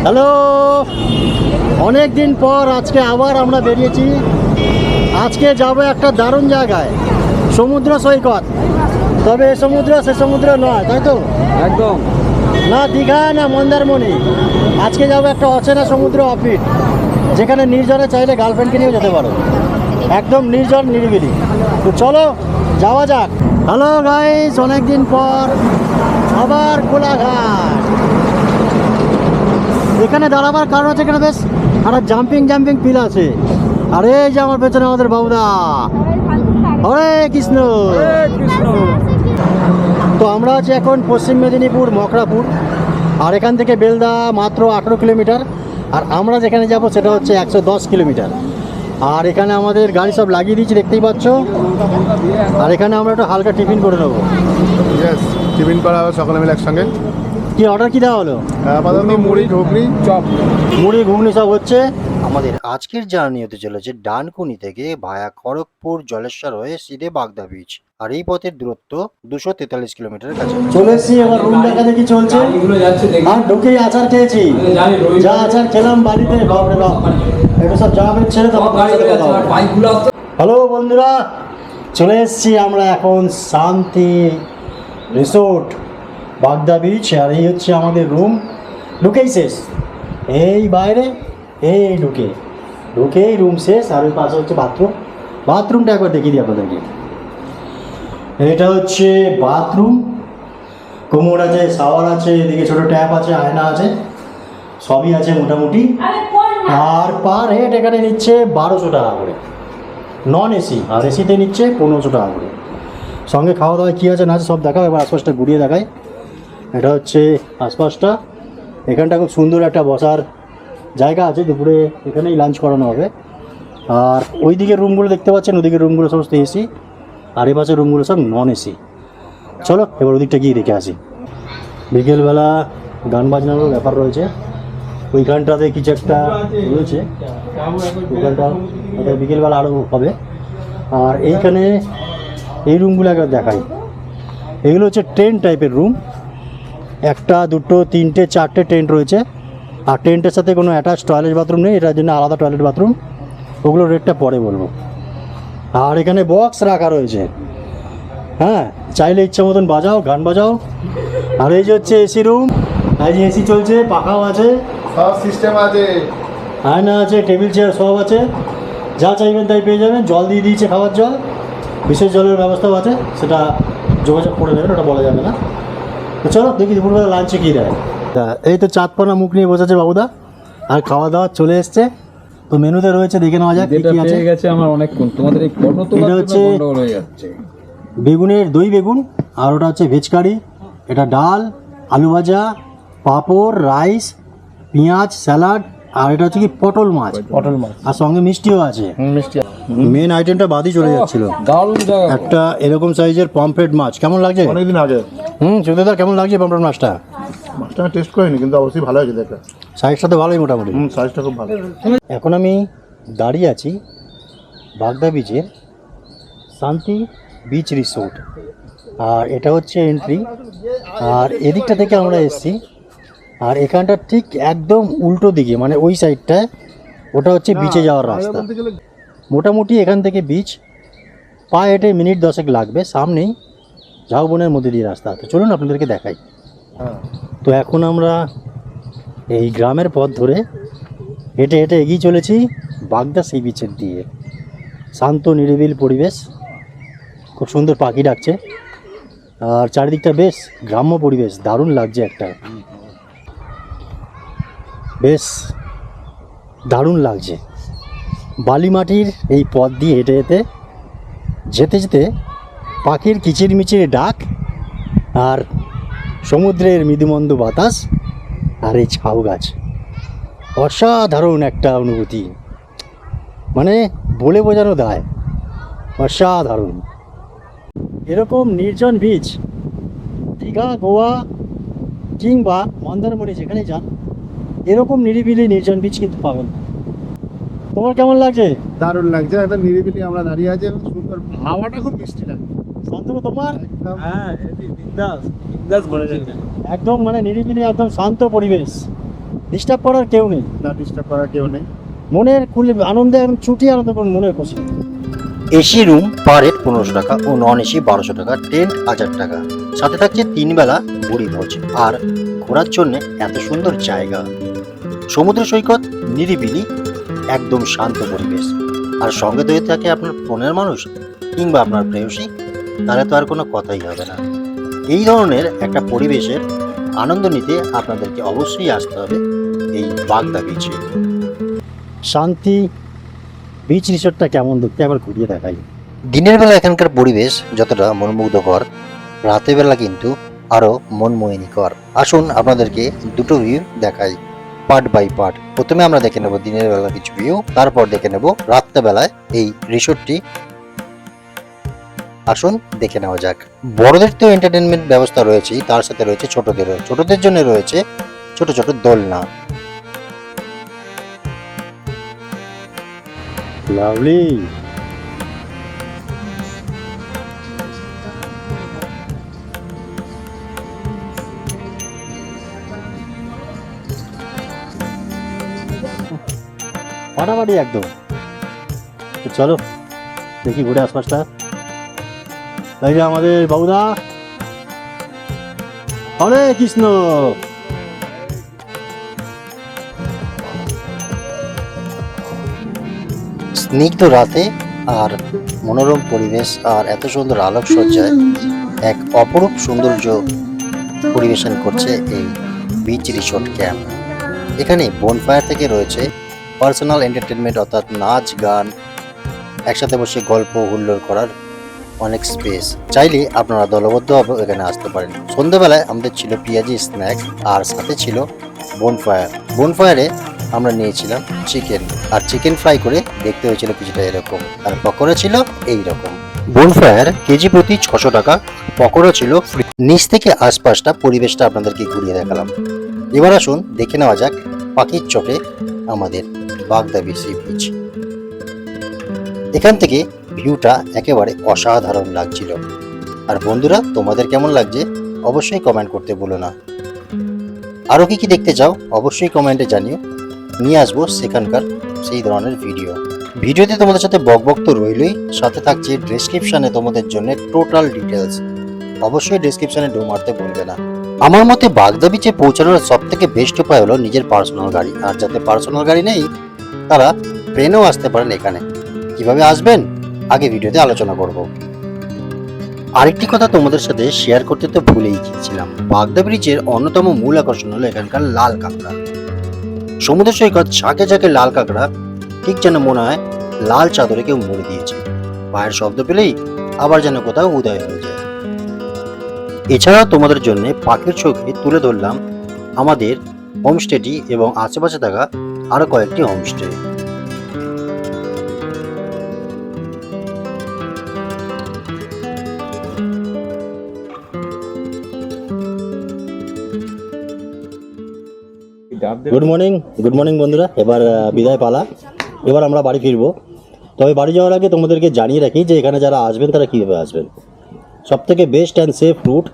Hello, অনেক দিন পর আজকে আবার আমরা বেরিয়েছি। আজকে যাব একটা দারুণ জায়গায়, সমুদ্র সৈকত। তবে এ সমুদ্র সে সমুদ্র নয়, তাই তো? একদম না দীঘা না মন্দারমণি, আজকে যাবো একটা অচেনা সমুদ্র অফিট, যেখানে নির্জনে চাইলে গার্লফ্রেন্ডকে নিয়েও যেতে পারো। একদম নির্জন নিরিবিলি। তো চলো যাওয়া যাক। হ্যালো গাইস, অনেকদিন পর আবার কোলাঘাট। এখানে দাঁড়াবার কারণ হচ্ছে এখানে বেশ একটা জাম্পিং ফিল আছে। আর এই যে আমার পেছনে আমাদের বাবুদা, হরে কৃষ্ণ। তো আমরা আছি এখন পশ্চিম মেদিনীপুর মকড়াপুর, আর এখান থেকে বেলদা মাত্র 18 কিলোমিটার। আর আমরা যেখানে যাব সেটা হচ্ছে 110 কিলোমিটার। আর এখানে আমাদের গাড়ি সব লাগিয়ে দিয়েছি, দেখতেই পাচ্ছ। আর এখানে আমরা একটু হালকা টিফিন করে নেবো। টিফিন করা হবে সকলে মিলে একসঙ্গে। কি অর্ডার কি দেওয়া হলো? আপাতত মুড়ি ঘুগনি চপ। মুড়ি ঘুগনি সব হচ্ছে। আমাদের আজকের জার্নি হতে চলেছে ডানকুনি থেকে ভায়া খড়গপুর জলেশ্বর হয়ে সিধে বাগদা বিচ। আর এই পথের দূরত্ব 243 কিলোমিটারের কাছে। চলে এসেছি, এবার রুম দেখা দেখি চলছে। আর ঢুকেই আচার খেয়েছি, যা আচার খেলাম বাড়িতে, বাপরে বাপ। এটা সব জামাবের ছেড়ে তখন। হ্যালো বন্ধুরা, চলে এসেছি আমরা এখন শান্তি রিসোর্ট বাগদা বিচ। আর এই হচ্ছে আমাদের রুম। ঢুকেই শেষ, এই বাইরে, এই ঢুকেই রুম শেষ। আর ওই পাশে হচ্ছে বাথরুমটা একবার দেখিয়ে দিই আপনাদেরকে। এটা হচ্ছে বাথরুম, কোমর আছে, শাওয়ার আছে, এদিকে ছোটো ট্যাপ আছে, আয়না আছে, সবই আছে মোটামুটি। আর পার হেড এখানে নিচ্ছে 1200 টাকা করে নন এসি, আর এসিতে নিচ্ছে 1500 টাকা করে। সঙ্গে খাওয়া দাওয়া কী আছে না আছে সব দেখাও। এবার আশপাশটা ঘুরিয়ে দেখায়। এটা হচ্ছে আশপাশটা। এখানটা খুব সুন্দর একটা বসার জায়গা আছে, দুপুরে এখানেই লাঞ্চ করানো হবে। আর ওই দিকের রুমগুলো দেখতে পাচ্ছেন, ওদিকের রুমগুলো সমস্ত এসি, আর এ পাশের রুমগুলো সব নন এসি। চলো এবার ওদিকটা গিয়ে দেখে আসি। বিকেলবেলা গান বাজনারও ব্যাপার রয়েছে। ওইখানটাতে কিছু একটা রয়েছে, ওইখানটা বিকেলবেলা আরও হবে। আর এইখানে এই রুমগুলো একবার দেখাই। এগুলো হচ্ছে টেন্ট টাইপের রুম, 1 2 3 4টে টেন্ট রয়েছে। আর টেন্টের সাথে কোনো অ্যাটাচ টয়লেট বাথরুম নেই, এটার জন্য আলাদা টয়লেট বাথরুম। ওগুলো রেটটা পরে বলবো। আর এখানে বক্স রাখা রয়েছে, হ্যাঁ, চাইলে ইচ্ছা মতন বাজাও, গান বাজাও। আর এই যে হচ্ছে এসি রুম, এই যে এসি চলছে, পাখাও আছে, সব সিস্টেম আছে, আয়না আছে, টেবিল চেয়ার সব আছে, যা চাইবেন তাই পেয়ে যাবেন। জল দিয়ে দিয়েছে, খাওয়ার জল, বিশেষ জলের ব্যবস্থাও আছে, সেটা যোগাযোগ করে নেবেন, ওটা বলা যাবে না। তো চলো দেখি দুপুরবেলা লাঞ্চে কী দেয়। এই তো চাঁদপানা মুখ নিয়ে বসেছে বাবুদা, আর খাওয়া দাওয়া চলে এসছে। তো মেনুতে রয়েছে, দেখে নেওয়া যাক কি আছে। গেছে আমার অনেকক্ষণ, তোমাদের এই ফটো তো এটা হচ্ছে হয়ে যাচ্ছে বেগুনের দই বেগুন, আর ওটা হচ্ছে ভেজ কারি, এটা ডাল, আলু ভাজা, পাঁপড়, রাইস, পেঁয়াজ, স্যালাড, আর এটা হচ্ছে কি পটল মাছ, আর সঙ্গে মিষ্টিও আছে। মেন আইটেমটা বাদই চলে যাচ্ছিল। দারুণ জায়গা। একটা এরকম সাইজের পমফ্রেট মাছ, কেমন লাগছে? অনেকদিন আগে। সুদেদার কেমন লাগছে পমফ্রেট মাছটা? মাছটা আমি টেস্ট করিনি, কিন্তু অবশ্যই ভালো হয়েছে দেখে। সাইজটা তো ভালোই মোটামুটি। সাইজটা খুব ভালো। এখন আমি দাঁড়িয়ে আছি বাগদা বিচের শান্তি বিচ রিসোর্ট, আর এটা হচ্ছে এন্ট্রি। আর এদিকটা থেকে আমরা এসেছি, আর এখানটা ঠিক একদম উল্টো দিকে, মানে ওই সাইডটায়, ওটা হচ্ছে বিচে যাওয়ার রাস্তা। মোটামুটি এখান থেকে বিচ পায়ে হেঁটে মিনিট 10 লাগবে, সামনেই ঝাউবনের মধ্যে দিয়ে রাস্তা। তো চলুন আপনাদেরকে দেখাই। তো এখন আমরা এই গ্রামের পথ ধরে হেঁটে হেঁটে এগিয়ে চলেছি বাগদা সি বিচের দিয়ে। শান্ত নিরিবিল পরিবেশ, খুব সুন্দর পাখি ডাকছে, আর চারিদিকটা বেশ গ্রাম্য পরিবেশ, দারুণ লাগছে, একটা বেশ দারুণ লাগছে। বালিমাটির এই পথ দিয়ে হেঁটে হেঁটে যেতে যেতে পাখির কিচিরমিচির ডাক, আর সমুদ্রের মৃদুমন্দ বাতাস, আর এই ঝাউ গাছ, অসাধারণ একটা অনুভূতি, মানে বলে বোঝানো দায়, অসাধারণ। এরকম নির্জন বিচ দীঘা, গোয়া কিংবা মন্দারমণি যেখানে যান, এরকম নিরিবিলি নির্জন বিচ কিন্তু পাবেন না। তোমার কেমন লাগছে? দারুণ লাগছে, একটা নিরিবিলি আমরা দাঁড়িয়ে আছি, সুন্দর হাওয়াটা খুব মিষ্টি লাগছে। শান্তনু তোমার? হ্যাঁ, বিন্দাস বলেছেন। একদম মানে নিরিবিলি, একদম শান্ত পরিবেশ, ডিস্টার্ব করার কেউ নেই, না ডিস্টার্ব করার কেউ নেই। মনের খুলে আনন্দে একদম ছুটি আনন্দ করুন, মনের খুশি। এসি রুম পার হেড 1500 টাকা ও নন এসি 1200 টাকা, টেন্ট 1000 টাকা। সাথে থাকছে 3 বেলা বুড়ি ভোজ আর ঘোরার জন্য এত সুন্দর জায়গা, সমুদ্র সৈকত, নিরিবিলি, একদম শান্ত পরিবেশ। আর সঙ্গে যদি থাকে আপনার ফোনের মানুষ কিংবা আপনার প্রেয়সী, তাহলে তো আর কোনো কথাই হবে না। এই ধরনের একটা পরিবেশের আনন্দ নিতে আপনাদেরকে অবশ্যই আসতে হবে এই বাগদা বিচে। শান্তি বিচ রিসোর্টটা কেমন দেখতে একবার ঘুরিয়ে দেখাই। দিনের বেলা এখানকার পরিবেশ যতটা মনমুগ্ধকর, রাতের বেলা কিন্তু আরো মনমোহিনীকর। আসুন আপনাদেরকে দুটো ভিউ দেখাই পার্ট বাই পার্ট। প্রথমে আমরা দেখে নেব দিনের বেলা কিছু ভিউ, তারপর দেখে নেব রাত্রেবেলায় এই রিসোর্টটি। আসুন দেখে নেওয়া যাক। বড়দের তো এন্টারটেনমেন্ট ব্যবস্থা রয়েছেই, তার সাথে রয়েছে ছোটদেরও। ছোটদের জন্য রয়েছে ছোট ছোট দোলনা। লাভলি। ফাটাফাটি একদম। তো চলো দেখি ঘুরে আশপাশটা। তাই যে আমাদের বাবুদা, হরে কৃষ্ণ। স্নিগ্ধ রাতে আর মনোরম পরিবেশ আর এত সুন্দর আলোকসজ্জায় এক অপরূপ সৌন্দর্য পরিবেশন করছে এই বিচ রিসোর্ট ক্যাম্প। এখানে বনফায়ার থেকে রয়েছে পার্সোনাল এন্টারটেনমেন্ট, অর্থাৎ নাচ গান, একসাথে বসে গল্প হুল্লোড় করার অনেক স্পেস। চাইলে আপনারা দলবদ্ধভাবে এখানে আসতে পারেন। সন্ধ্যাবেলায় আমাদের ছিল পেঁয়াজি স্ন্যাক্স আর সাথে ছিল বনফায়ার। বনফায়ারে আমরা নিয়েছিলাম চিকেন, আর চিকেন ফ্রাই করে দেখতে হয়েছিল কিছুটা এরকম, আর পকোড়া ছিল এই রকম। বনফায়ার কেজি প্রতি 600 টাকা, পকোড়া ছিল ফ্রি। নিচ থেকে আশপাশটা পরিবেশটা আপনাদেরকে ঘুরিয়ে দেখালাম। এবার আসুন দেখে নেওয়া যাক পাখির চোখে আমাদের বাগদা সি বিচ। এখান থেকে ভিউটা একেবারে অসাধারণ লাগছিল। আর বন্ধুরা, তোমাদের কেমন লাগছে অবশ্যই কমেন্ট করতে ভুলো না। আরও কি কি দেখতে চাও অবশ্যই কমেন্টে জানিও, নিয়ে আসবো সেখানকার সেই ধরনের ভিডিও। ভিডিওতে তোমাদের সাথে বকবক তো রইলই, সাথে থাকছে ডেসক্রিপশনে তোমাদের জন্য টোটাল ডিটেলস। অবশ্যই ডেসক্রিপশনে ঢু মারতে ভুলবে না। আমার মতে বাগদা বিচে পৌঁছানোর সব থেকে বেস্ট উপায় হলো নিজের পার্সোনাল গাড়ি, আর যাতে পার্সোনাল গাড়ি নেই তারা ট্রেনেও আসতে পারেন এখানে। কিভাবে আসবেন আগে ভিডিওতে আলোচনা করব। আরেকটি কথা তোমাদের সাথে শেয়ার করতে তো ভুলেই গিয়েছিলাম, বাগদা ব্রিজের অন্যতম মূল আকর্ষণ হলো এখানকার লাল কাঁকড়া। সমুদ্র সৈকত ঝাঁকে ঝাঁকে লাল কাঁকড়া, ঠিক যেন মনে হয় লাল চাদরে কেউ মুড়ে দিয়েছে। পায়ের শব্দ পেলেই আবার যেন কোথাও উদয় হয়ে যায়। এছাড়াও তোমাদের জন্য পাখির চোখে তুলে ধরলাম আমাদের হোমস্টেটি এবং আশেপাশে থাকা আরো কয়েকটি হোমস্টে। গুড মর্নিং বন্ধুরা। এবার বিদায় পালা, এবার আমরা বাড়ি ফিরবো। তবে বাড়ি যাওয়ার আগে তোমাদেরকে জানিয়ে রাখি যে এখানে যারা আসবেন তারা কীভাবে আসবেন। সব থেকে বেস্ট অ্যান্ড সেফ রুট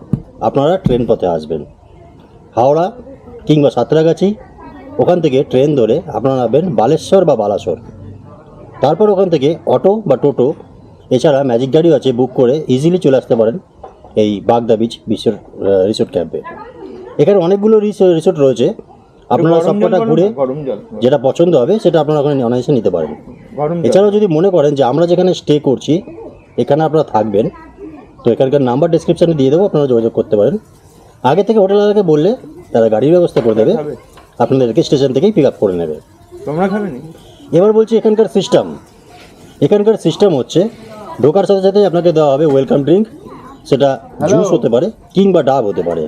আপনারা ট্রেন পথে আসবেন। হাওড়া কিংবা সাঁতরাগাছি, ওখান থেকে ট্রেন ধরে আপনারা নামবেন বালেশ্বর বা বালাসোর। তারপর ওখান থেকে অটো বা টোটো, এছাড়া ম্যাজিক গাড়িও আছে, বুক করে ইজিলি চলে আসতে পারেন এই বাগদা বিচ রিসোর্ট ক্যাম্পে। এখানে অনেকগুলো রিসোর্ট রয়েছে, আপনারা সবকটা ঘুরে যেটা পছন্দ হবে সেটা আপনারা ওখানে অনায়াসে নিতে পারেন। এছাড়াও যদি মনে করেন যে আমরা যেখানে স্টে করছি এখানে আপনারা থাকবেন, তো এখানকার নাম্বার ডেসক্রিপশানে দিয়ে দেবো, আপনারা যোগাযোগ করতে পারেন। আগে থেকে হোটেলওয়ালাকে বললে তারা গাড়ির ব্যবস্থা করে দেবে, আপনাদেরকে স্টেশন থেকেই পিক আপ করে নেবে। তোমরা খাবে না? এবার বলছি এখানকার সিস্টেম হচ্ছে ঢোকার সাথে সাথে আপনাকে দেওয়া হবে ওয়েলকাম ড্রিঙ্ক, সেটা জুস হতে পারে কিংবা ডাব হতে পারে।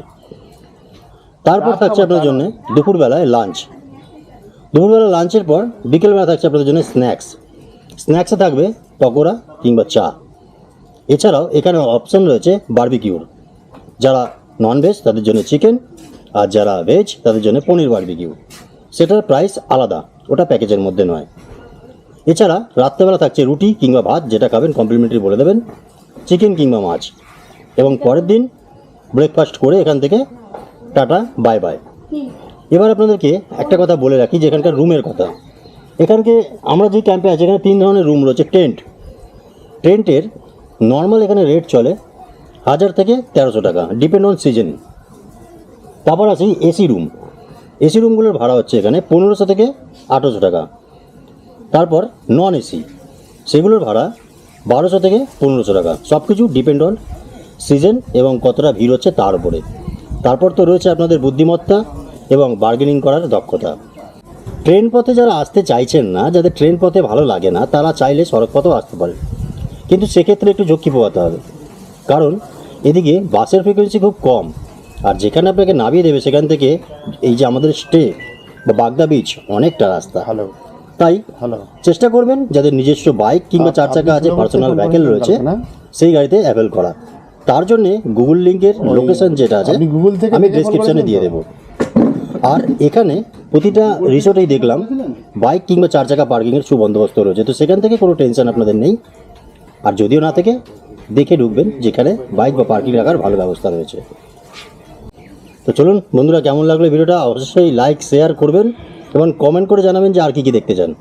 তারপর থাকছে আপনাদের জন্য দুপুরবেলায় লাঞ্চ। দুপুরবেলা লাঞ্চের পর বিকেলবেলা থাকছে আপনাদের জন্য স্ন্যাক্সে থাকবে পকোড়া কিংবা চা। এছাড়াও এখানে অপশন রয়েছে বারবিকিউর, যারা ননভেজ তাদের জন্য চিকেন, আর যারা ভেজ তাদের জন্য পনির বারবিকিউ। সেটার প্রাইস আলাদা, ওটা প্যাকেজের মধ্যে নয়। এছাড়া রাত্রেবেলা থাকছে রুটি কিংবা ভাত, যেটা খাবেন কমপ্লিমেন্টারি বলে দেবেন, চিকেন কিংবা মাছ। এবং পরের দিন ব্রেকফাস্ট করে এখান থেকে টাটা বাই বাই। এবার আপনাদেরকে একটা কথা বলে রাখি যে এখানকার রুমের কথা। এখানকে আমরা যে ক্যাম্পে আছি এখানে 3 ধরনের রুম রয়েছে। টেন্টের নর্মাল এখানে রেট চলে 1000 থেকে 1300 টাকা, ডিপেন্ড অন সিজন। তারপর আছে এসি রুম। এসি রুমগুলোর ভাড়া হচ্ছে এখানে 1500 থেকে 1800 টাকা। তারপর নন এসি, সেগুলোর ভাড়া 1200 থেকে 1500 টাকা। সব কিছু ডিপেন্ড অন সিজন এবং কতটা ভিড় হচ্ছে তার উপরে। তারপর তো রয়েছে আপনাদের বুদ্ধিমত্তা এবং বার্গেনিং করার দক্ষতা। ট্রেন পথে যারা আসতে চাইছেন না, যাদের ট্রেন পথে ভালো লাগে না, তারা চাইলে সড়ক পথেও আসতে পারে, কিন্তু সেক্ষেত্রে একটু ঝক্কি পোহাতে হবে, কারণ এদিকে বাসের ফ্রিকোয়েন্সি খুব কম। আর যেখানে আপনাকে নামিয়ে দেবে সেখান থেকে এই যে আমাদের স্টে বা বাগদা বিচ অনেকটা রাস্তা। হ্যালো তাই হ্যালো চেষ্টা করবেন যাদের নিজস্ব বাইক কিংবা 4 চাকা আছে, পার্সোনাল ভেহিকেল রয়েছে, সেই গাড়িতে অ্যাভেল করা। তার জন্যে গুগল লিঙ্কের লোকেশন যেটা আছে আপনি গুগল থেকে আমি দেখে ডেসক্রিপশনে call দিয়ে করেছেন দেবো। আর এখানে প্রতিটা রিসোর্টেই দেখলাম বাইক কিংবা 4 চাকা পার্কিংয়ের সুবন্দোবস্ত রয়েছে, তো সেখান থেকে কোনো টেনশন আপনাদের নেই। আর যদিও না থেকে দেখে ঢুকবেন যেখানে বাইক বা পার্কিং রাখার ভালো ব্যবস্থা রয়েছে। তো চলুন বন্ধুরা, কেমন লাগলো ভিডিওটা অবশ্যই লাইক শেয়ার করবেন এবং কমেন্ট করে জানাবেন যে আর কি কি দেখতে চান।